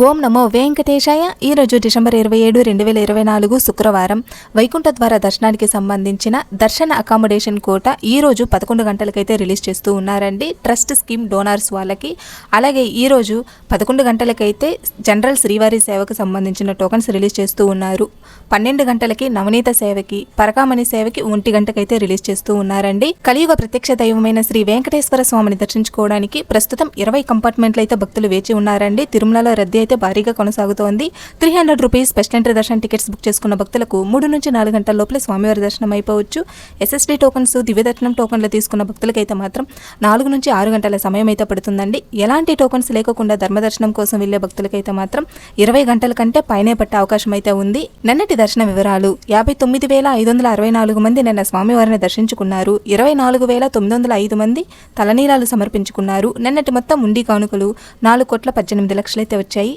ఓం నమో వెంకటేశాయ. ఈరోజు డిసెంబర్ 27, 2024 శుక్రవారం వైకుంఠ ద్వార దర్శనానికి సంబంధించిన దర్శన అకామిడేషన్ కోట ఈరోజు 11 గంటలకైతే రిలీజ్ చేస్తూ ఉన్నారండి ట్రస్ట్ స్కీమ్ డోనార్స్ వాళ్ళకి. అలాగే ఈరోజు 11 గంటలకైతే జనరల్ శ్రీవారి సేవకు సంబంధించిన టోకన్స్ రిలీజ్ చేస్తూ ఉన్నారు. 12 గంటలకి నవనీత సేవకి, పరకామణి సేవకి 1 గంటకైతే రిలీజ్ చేస్తూ ఉన్నారండి. కలియుగ ప్రత్యక్ష దైవమైన శ్రీ వెంకటేశ్వర స్వామిని దర్శించుకోవడానికి ప్రస్తుతం 20 కంపార్ట్మెంట్లు అయితే భక్తులు వేచి ఉన్నారండి. తిరుమలలో రద్దీ అయితే భారీగా కొనసాగుతోంది. 300 రూపీస్ స్పెషల్ ఎంట్రీ దర్శన టికెట్స్ బుక్ చేసుకున్న భక్తులకు 3 నుంచి 4 గంటల లోపలే స్వామివారి దర్శనం అయిపోవచ్చు. ఎస్ఎస్డి టోకన్స్, దివ్య దర్శనం టోకన్లు తీసుకున్న భక్తులకైతే మాత్రం 4 నుంచి 6 గంటల సమయం అయితే పడుతుందండి. ఎలాంటి టోకన్స్ లేకుండా ధర్మదర్శనం కోసం వెళ్లే భక్తులకైతే మాత్రం 20 గంటల కంటే పైనే పట్టే అవకాశం అయితే ఉంది. నిన్నటి దర్శన వివరాలు: 59,564 మంది నిన్న స్వామివారిని దర్శించుకున్నారు. 24,905 మంది తలనీలాలు సమర్పించుకున్నారు. నిన్నటి మొత్తం ఉండి కానుకలు 4,18,00,000 అయితే వచ్చాయి.